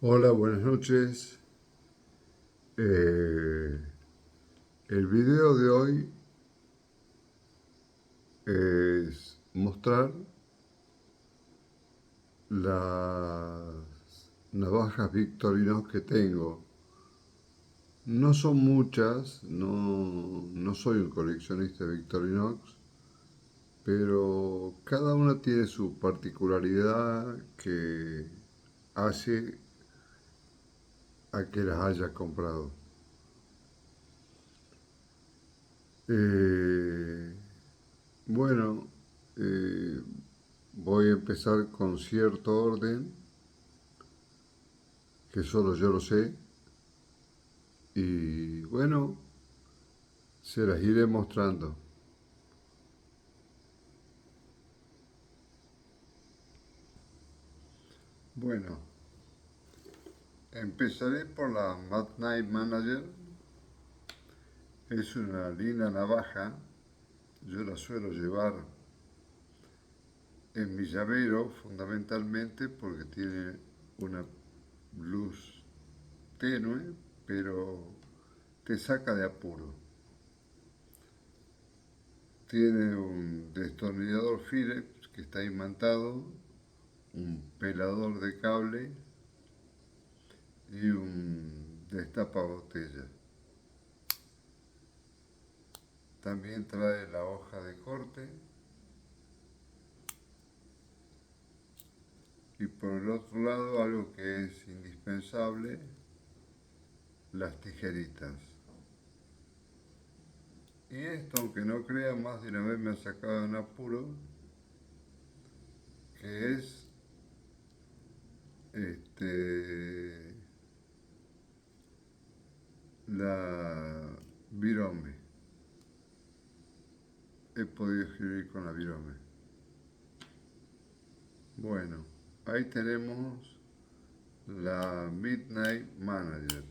Hola, buenas noches. Eh, el video de hoy es mostrar las navajas Victorinox que tengo. No son muchas, no soy un coleccionista de Victorinox, pero cada una tiene su particularidad que hace a que las haya comprado. Eh, bueno, eh, Voy a empezar con cierto orden, que solo yo lo sé, y bueno, se las iré mostrando. Bueno, empezaré por la Mad Knife Manager. Es una linda navaja, yo la suelo llevar en mi llavero fundamentalmente porque tiene una luz tenue, pero te saca de apuro. Tiene un destornillador Phillips que está imantado, un pelador de cable y un destapabotella. También trae la hoja de corte y por el otro lado algo que es indispensable, las tijeritas. Y esto, aunque no crean, más de una vez me ha sacado de un apuro, que es este, la virome. He podido escribir con la virome. Bueno, ahí tenemos la Midnight Manager.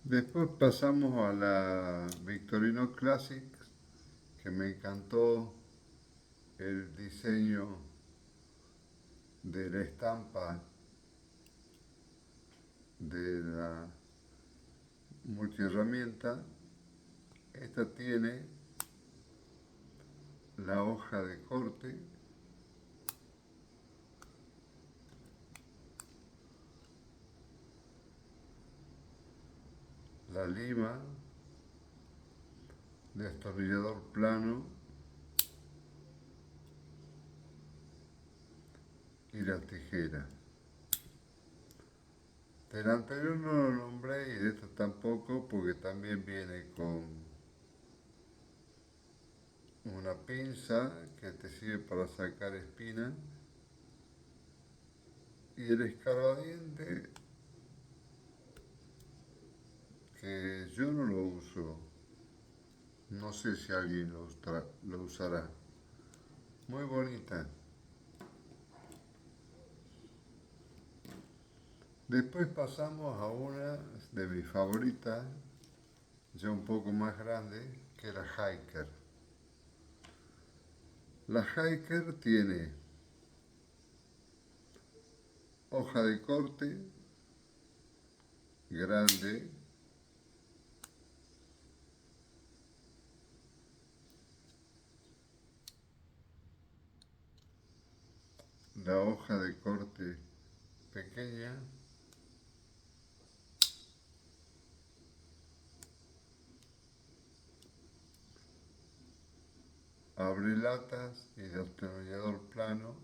Después pasamos a la Victorinox Classic, que me encantó el diseño de la estampa de la multiherramienta. Esta tiene la hoja de corte, la lima, destornillador plano y la tijera. Del anterior no lo nombré y de esta tampoco porque también viene con una pinza que te sirve para sacar espina y el escarbadiente que yo no lo uso. No sé si alguien lo usará. Muy bonita. Después pasamos a una de mis favoritas, ya un poco más grande, que la Hiker. La Hiker tiene hoja de corte grande, la hoja de corte pequeña, abrelatas y destornillador plano,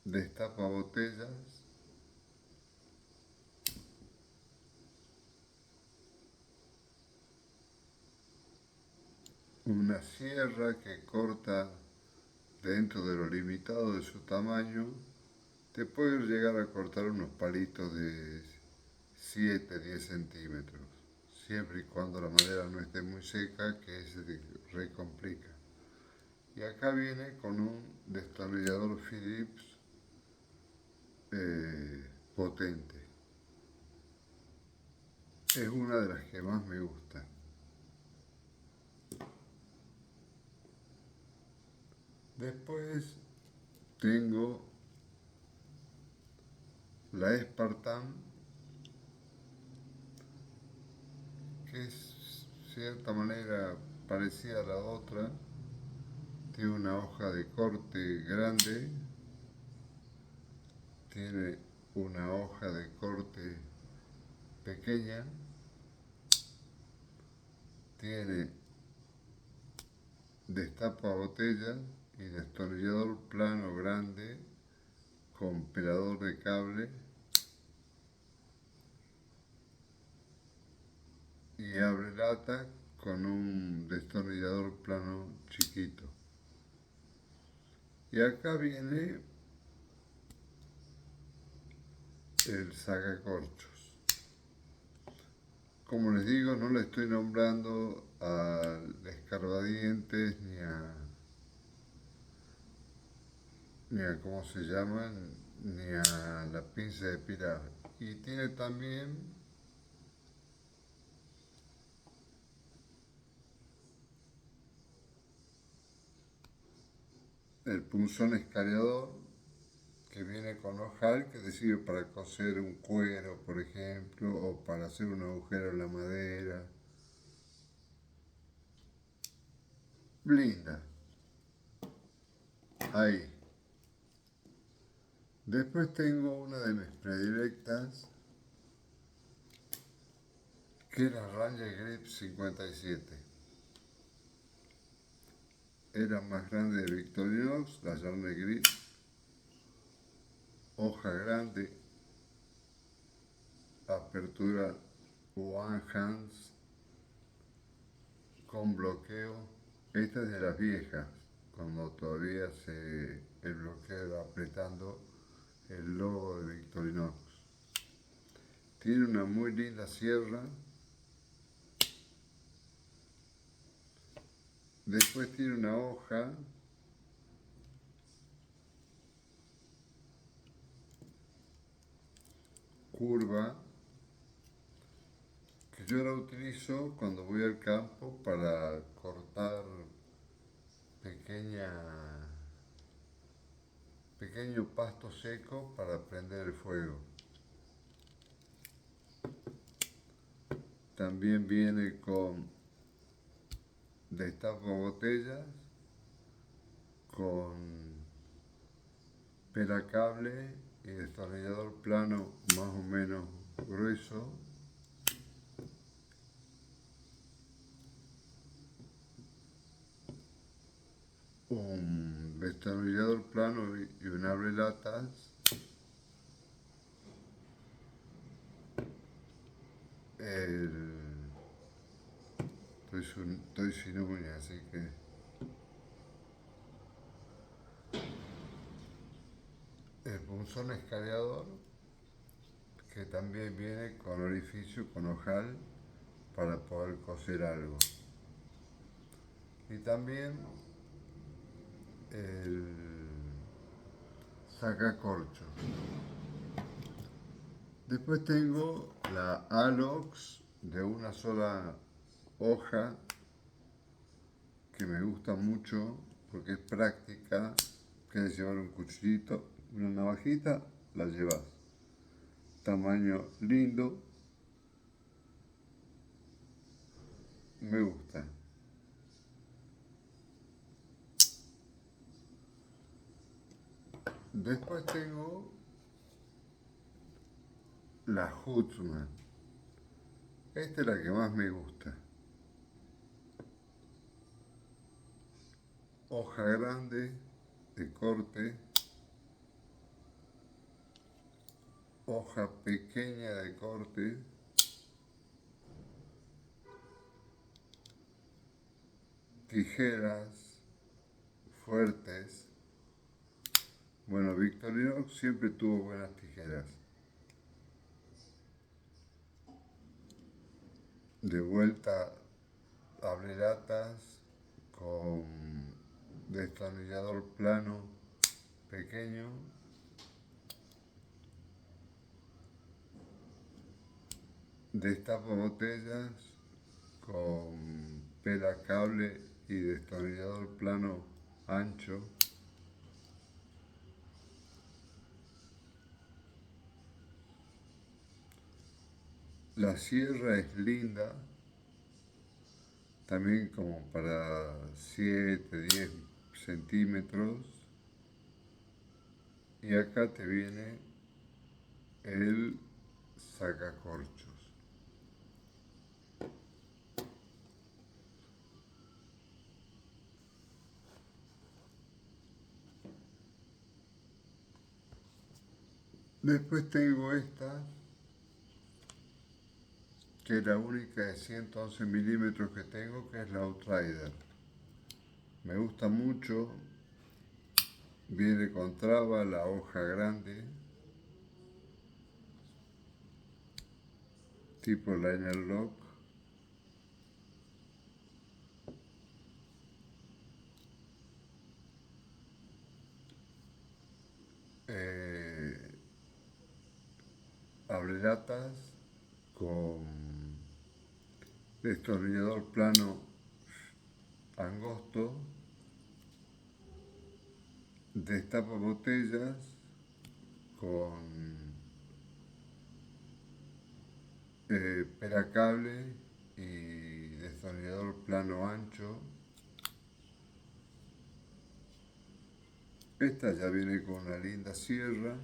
destapa botellas, una sierra que corta dentro de lo limitado de su tamaño, te puede llegar a cortar unos palitos de 7-10 centímetros, siempre y cuando la madera no esté muy seca, que se re complica. Y acá viene con un destornillador Phillips potente. Es una de las que más me gusta. Después tengo la Espartán, que es de cierta manera parecida a la otra. Tiene una hoja de corte grande, tiene una hoja de corte pequeña, tiene destapa botellas y destornillador plano grande con pelador de cable y abre lata con un destornillador plano chiquito. Y acá viene el sacacorchos. Como les digo, no le estoy nombrando al escarbadientes ni a cómo se llaman, ni a la pinza de pilar. Y tiene también el punzón escariador que viene con ojal, que te sirve para coser un cuero, por ejemplo, o para hacer un agujero en la madera. Blinda. Ahí. Después tengo una de mis predilectas, que es la Ranger Grip 57. Era más grande de Victorinox, la Ranger Grip. Hoja grande, apertura one hands, con bloqueo. Esta es de las viejas, cuando todavía el bloqueo era apretando el logo de Victorinox. Tiene una muy linda sierra. Después tiene una hoja curva que yo la utilizo cuando voy al campo para cortar pequeño pasto seco para prender el fuego. También viene con destapa botellas, con pelacable y destornillador plano más o menos grueso. Un destornillador plano y un abrelatas. Estoy sin uñas, así que el punzón escariador, que también viene con orificio, con ojal, para poder coser algo. Y también el sacacorcho. Después tengo la Alox de una sola hoja, que me gusta mucho porque es práctica. Quieres llevar un cuchillito, una navajita, la llevas. Tamaño lindo, me gusta. Después tengo la Huntsman. Esta es la que más me gusta. Hoja grande de corte, hoja pequeña de corte, tijeras fuertes. Bueno, Victorinox siempre tuvo buenas tijeras. De vuelta, abrelatas con destornillador plano pequeño. Destapa botellas con pela cable y destornillador plano ancho. La sierra es linda, también como para 7, 10 centímetros. Y acá te viene el sacacorchos. Después tengo esta, que es la única de 111 milímetros que tengo, que es la Outrider. Me gusta mucho, viene con traba, la hoja grande, tipo liner lock. Eh, Abrelatas con destornillador plano angosto, destapa botellas con pelacable y destornillador plano ancho. Esta ya viene con una linda sierra.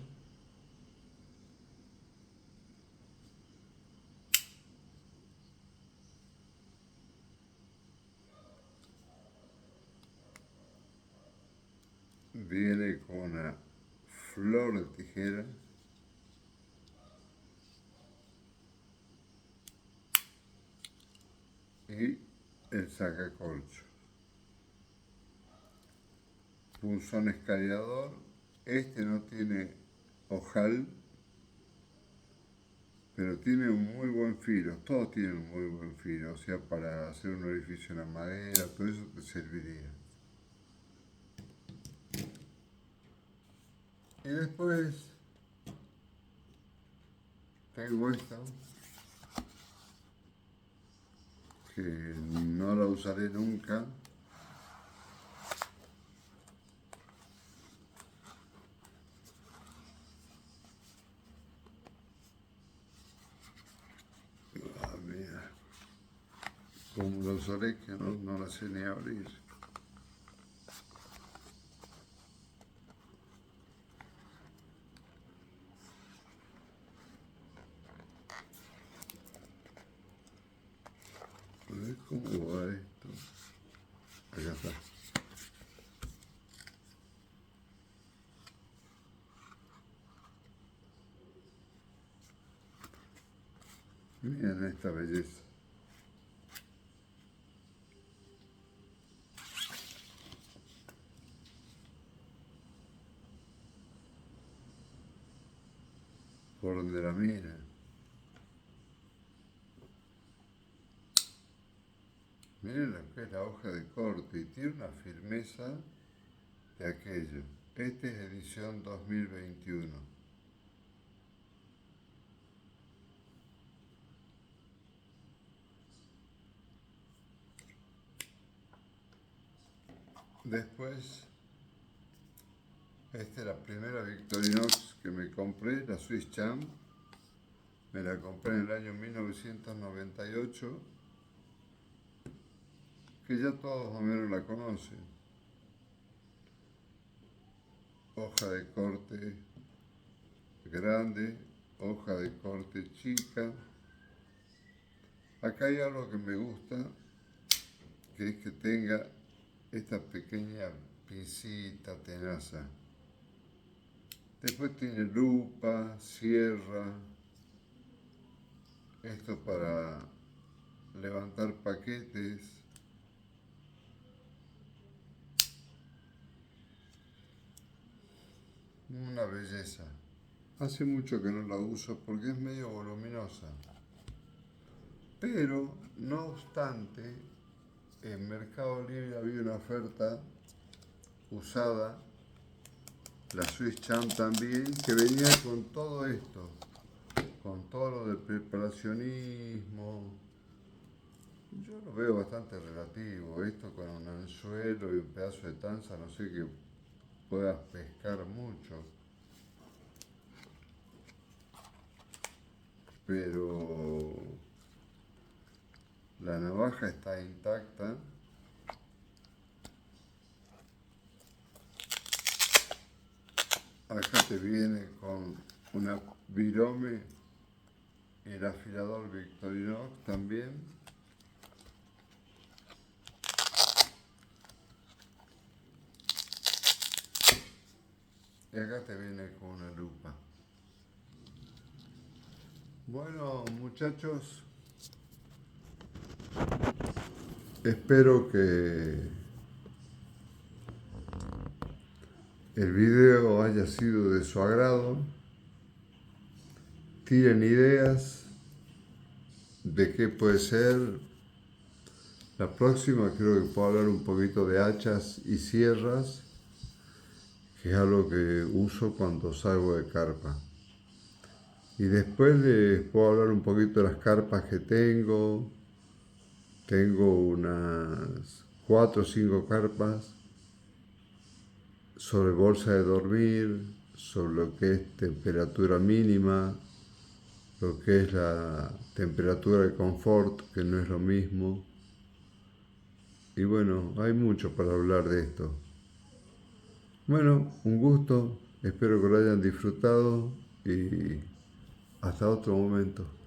Viene con una flor de tijera. Y el sacacorcho. Punzón escaleador. Este no tiene ojal, pero tiene un muy buen filo. Todos tienen un muy buen filo. O sea, para hacer un orificio en la madera, todo eso te serviría. Y después tengo esta, que no la usaré nunca. Ah, mira, como la usaré que no la sé ni abrir. A ver cómo va esto. Acá está. Miren esta belleza. Por donde la miren. Miren lo que es la hoja de corte y tiene una firmeza de aquello. Este es edición 2021. Después, esta es la primera Victorinox que me compré, la Swiss Champ. Me la compré en el año 1998, que ya todos más o menos la conocen. Hoja de corte grande, hoja de corte chica. Acá hay algo que me gusta, que es que tenga esta pequeña pincita tenaza. Después tiene lupa, sierra, esto para levantar paquetes. Una belleza. Hace mucho que no la uso porque es medio voluminosa. Pero, no obstante, en Mercado Libre había una oferta usada, la Swiss Champ también, que venía con todo esto, con todo lo del preparacionismo. Yo lo veo bastante relativo, esto con un anzuelo y un pedazo de tanza, no sé que puedas pescar mucho, pero La navaja está intacta. Acá te viene con una virome, el afilador Victorinox también. Y acá te viene con una lupa. Bueno, muchachos, espero que el video haya sido de su agrado. Tiren ideas de qué puede ser. La próxima creo que puedo hablar un poquito de hachas y sierras, que es algo que uso cuando salgo de carpa. Y después les puedo hablar un poquito de las carpas que tengo. Tengo unas 4 o 5 carpas sobre bolsa de dormir, sobre lo que es temperatura mínima, lo que es la temperatura de confort, que no es lo mismo. Y bueno, hay mucho para hablar de esto. Bueno, un gusto, espero que lo hayan disfrutado y hasta otro momento.